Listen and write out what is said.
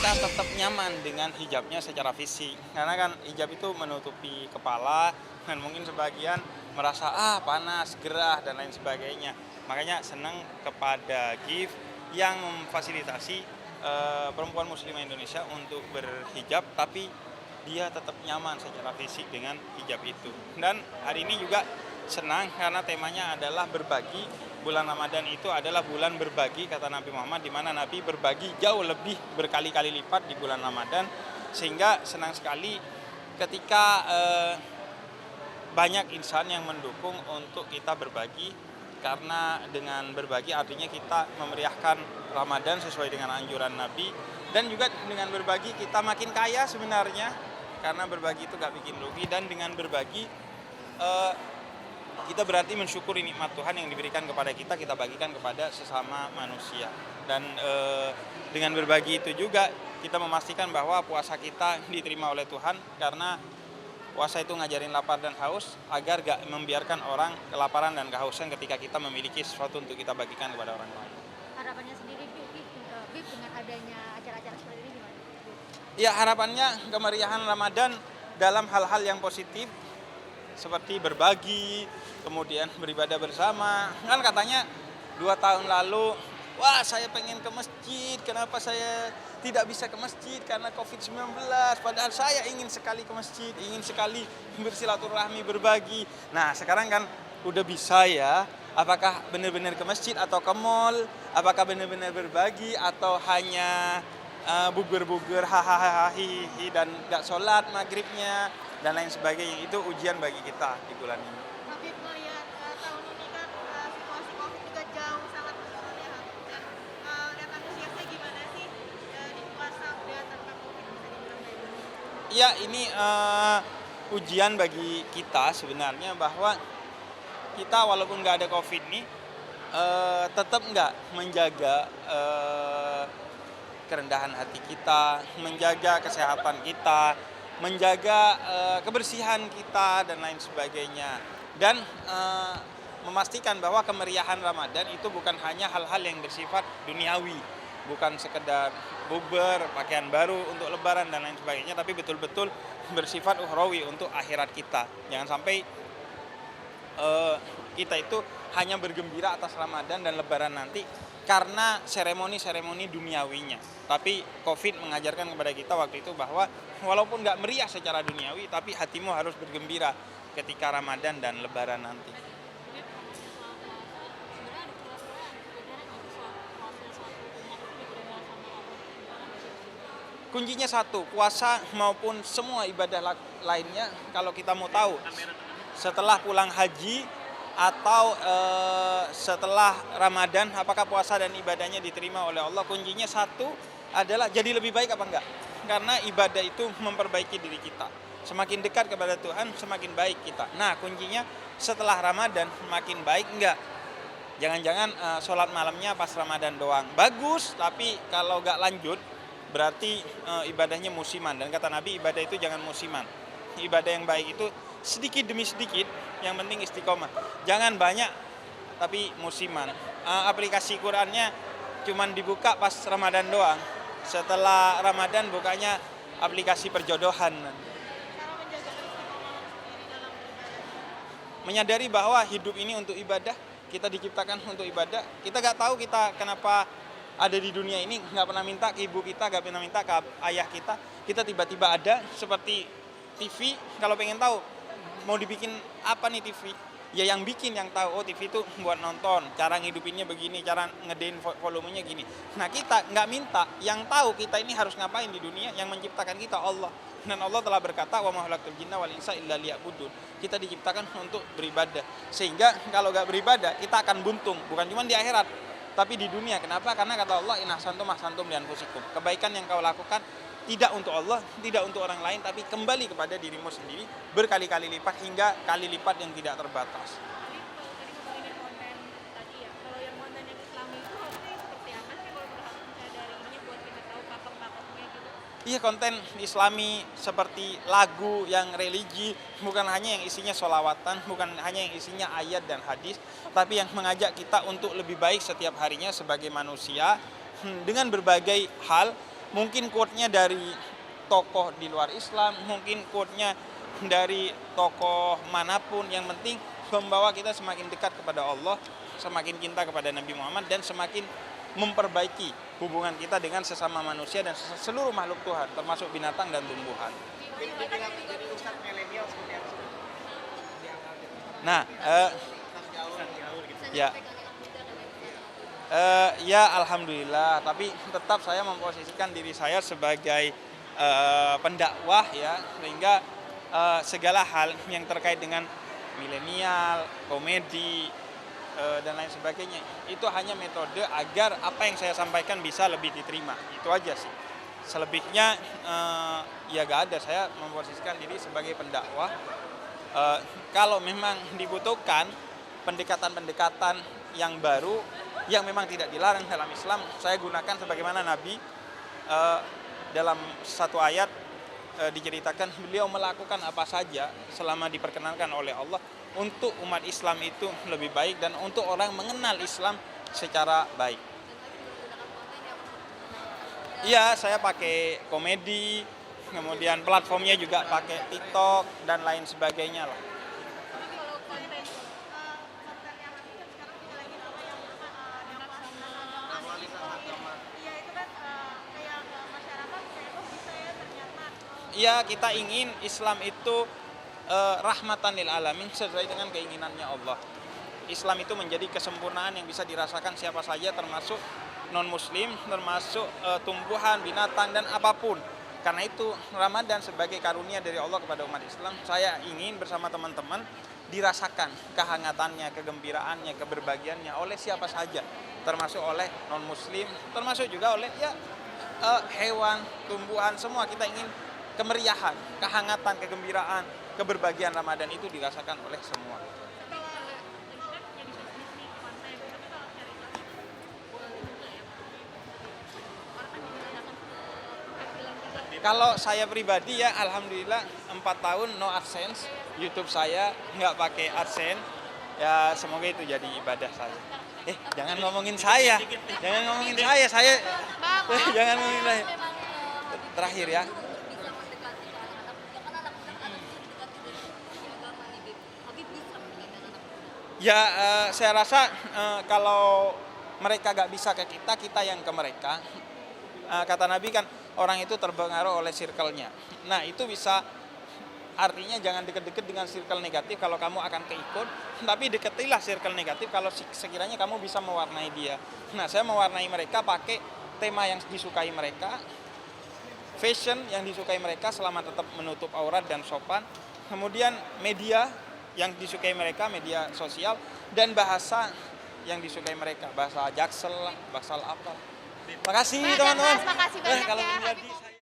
kita tetap nyaman dengan hijabnya secara fisik. Karena kan hijab itu menutupi kepala dan mungkin sebagian merasa panas, gerah dan lain sebagainya. Makanya senang kepada GIF yang memfasilitasi perempuan muslimah Indonesia untuk berhijab tapi dia tetap nyaman secara fisik dengan hijab itu. Dan hari ini juga senang karena temanya adalah berbagi. Bulan Ramadan itu adalah bulan berbagi kata Nabi Muhammad, di mana Nabi berbagi jauh lebih berkali-kali lipat di bulan Ramadan, sehingga senang sekali ketika banyak insan yang mendukung untuk kita berbagi, karena dengan berbagi artinya kita memeriahkan Ramadan sesuai dengan anjuran Nabi, dan juga dengan berbagi kita makin kaya sebenarnya, karena berbagi itu gak bikin rugi, dan dengan berbagi kita berarti mensyukuri nikmat Tuhan yang diberikan kepada kita, kita bagikan kepada sesama manusia. Dan dengan berbagi itu juga kita memastikan bahwa puasa kita diterima oleh Tuhan, karena puasa itu ngajarin lapar dan haus agar gak membiarkan orang kelaparan dan kehausan ketika kita memiliki sesuatu untuk kita bagikan kepada orang lain. Harapannya sendiri Bib dengan adanya acara-acara seperti ini gimana? Ya, harapannya kemeriahan Ramadan dalam hal-hal yang positif seperti berbagi, kemudian beribadah bersama. Kan katanya 2 tahun lalu, wah saya pengen ke masjid, kenapa saya tidak bisa ke masjid karena COVID-19, padahal saya ingin sekali ke masjid, ingin sekali bersilaturahmi, berbagi. Nah sekarang kan udah bisa ya, apakah benar-benar ke masjid atau ke mall, apakah benar-benar berbagi atau hanya bugur-bugur hahaha dan gak sholat maghribnya dan lain sebagainya. Itu ujian bagi kita di bulan ini. Tapi melihat tahun ini kan situasi COVID juga jauh sangat menurun ya, dan lihat antusiasnya gimana sih di puasa udah tanpa COVID bisa dibilang kayak gitu? Iya, ini ujian bagi kita sebenarnya, bahwa kita walaupun nggak ada COVID nih tetap nggak menjaga kerendahan hati kita, menjaga kesehatan kita, menjaga kebersihan kita dan lain sebagainya, dan memastikan bahwa kemeriahan Ramadan itu bukan hanya hal-hal yang bersifat duniawi, bukan sekedar bukber, pakaian baru untuk lebaran dan lain sebagainya, tapi betul-betul bersifat ukhrawi untuk akhirat kita. Jangan sampai kita itu hanya bergembira atas Ramadan dan lebaran nanti karena seremoni-seremoni duniawinya. Tapi COVID mengajarkan kepada kita waktu itu bahwa walaupun nggak meriah secara duniawi, tapi hatimu harus bergembira ketika Ramadan dan lebaran nanti. Kuncinya satu, puasa maupun semua ibadah lainnya, kalau kita mau tahu setelah pulang haji atau setelah Ramadan apakah puasa dan ibadahnya diterima oleh Allah, kuncinya satu adalah jadi lebih baik apa enggak. Karena ibadah itu memperbaiki diri kita, semakin dekat kepada Tuhan semakin baik kita. Nah kuncinya setelah Ramadan makin baik enggak. Jangan-jangan sholat malamnya pas Ramadan doang bagus, tapi kalau enggak lanjut berarti ibadahnya musiman. Dan kata Nabi, ibadah itu jangan musiman. Ibadah yang baik itu sedikit demi sedikit, yang penting istiqomah. Jangan banyak tapi musiman. Aplikasi Qurannya cuman dibuka pas Ramadan doang. Setelah Ramadan bukanya aplikasi perjodohan. Cara menjaga istiqomah sendiri dalam beribadah. Menyadari bahwa hidup ini untuk ibadah, kita diciptakan untuk ibadah. Kita gak tahu kita kenapa ada di dunia ini, gak pernah minta ke ibu kita, gak pernah minta ke ayah kita. Kita tiba-tiba ada, seperti TV. Kalau pengen tahu mau dibikin apa nih TV, ya yang bikin yang tahu. Oh TV itu buat nonton, cara ngidupinnya begini, cara ngedein volumenya gini. Nah kita nggak minta, yang tahu kita ini harus ngapain di dunia, yang menciptakan kita Allah. Dan Allah telah berkata, wa ma khalaqtul jinna wal insa illa liya'budun. Kita diciptakan untuk beribadah, sehingga kalau nggak beribadah kita akan buntung, bukan cuma di akhirat tapi di dunia. Kenapa? Karena kata Allah, in ahsantum ahsantum li anfusikum. Kebaikan yang kau lakukan tidak untuk Allah, tidak untuk orang lain, tapi kembali kepada dirimu sendiri berkali-kali lipat, hingga kali lipat yang tidak terbatas. Tapi kalau tadi ngomongin konten tadi ya, kalau yang konten yang Islami itu harusnya seperti apa sih kalau berharap misalnya dari ininya buat kita tahu pakem-pakemnya gitu? Iya, konten Islami seperti lagu yang religi, bukan hanya yang isinya sholawatan, bukan hanya yang isinya ayat dan hadis, tapi yang mengajak kita untuk lebih baik setiap harinya sebagai manusia dengan berbagai hal, Mungkin quote-nya dari tokoh di luar Islam, mungkin quote-nya dari tokoh manapun, yang penting membawa kita semakin dekat kepada Allah, semakin cinta kepada Nabi Muhammad, dan semakin memperbaiki hubungan kita dengan sesama manusia dan seluruh makhluk Tuhan, termasuk binatang dan tumbuhan. Jadi ustadz milenial seperti apa? Nah, ya, ya alhamdulillah. Tapi tetap saya memposisikan diri saya sebagai pendakwah ya, sehingga segala hal yang terkait dengan milenial, komedi, dan lain sebagainya, itu hanya metode agar apa yang saya sampaikan bisa lebih diterima. Itu aja sih. Selebihnya ya gak ada. Saya memposisikan diri sebagai pendakwah. Kalau memang dibutuhkan pendekatan-pendekatan yang baru yang memang tidak dilarang dalam Islam, saya gunakan sebagaimana Nabi dalam satu ayat diceritakan beliau melakukan apa saja selama diperkenankan oleh Allah untuk umat Islam itu lebih baik dan untuk orang mengenal Islam secara baik. Iya, saya pakai komedi, kemudian platformnya juga pakai TikTok dan lain sebagainya lah. Tapi kalau konten kontennya Habib kan sekarang juga lagi ramai yang dakwah agama. Iya itu kan kayak masyarakat kayak kok bisa ya ternyata. Iya, kita ingin Islam itu rahmatan lil alamin sesuai dengan keinginannya Allah. Islam itu menjadi kesempurnaan yang bisa dirasakan siapa saja, termasuk non-muslim, termasuk tumbuhan, binatang, dan apapun. Karena itu Ramadan sebagai karunia dari Allah kepada umat Islam, saya ingin bersama teman-teman dirasakan kehangatannya, kegembiraannya, keberbahagiaannya oleh siapa saja, termasuk oleh non-muslim, termasuk juga oleh hewan, tumbuhan, semua. Kita ingin kemeriahan, kehangatan, kegembiraan, keberbahagiaan Ramadan itu dirasakan oleh semua. Kalau saya pribadi ya alhamdulillah 4 tahun no AdSense, YouTube saya nggak pakai AdSense. Ya semoga itu jadi ibadah saya. Jangan ngomongin saya. Jangan ngomongin saya jangan ngomongin saya. Terakhir ya. Ya saya rasa kalau mereka gak bisa ke kita, kita yang ke mereka. Kata Nabi kan orang itu terpengaruh oleh circle-nya. Nah itu bisa artinya jangan deket-deket dengan circle negatif kalau kamu akan keikut. Tapi deketilah circle negatif kalau sekiranya kamu bisa mewarnai dia. Nah saya mewarnai mereka pakai tema yang disukai mereka, fashion yang disukai mereka selama tetap menutup aurat dan sopan. Kemudian media yang disukai mereka, media sosial, dan bahasa yang disukai mereka, bahasa Jaksel lah, bahasa apa. Makasih teman-teman. Makasih banyak Kalau ya, menjadi Habib. saya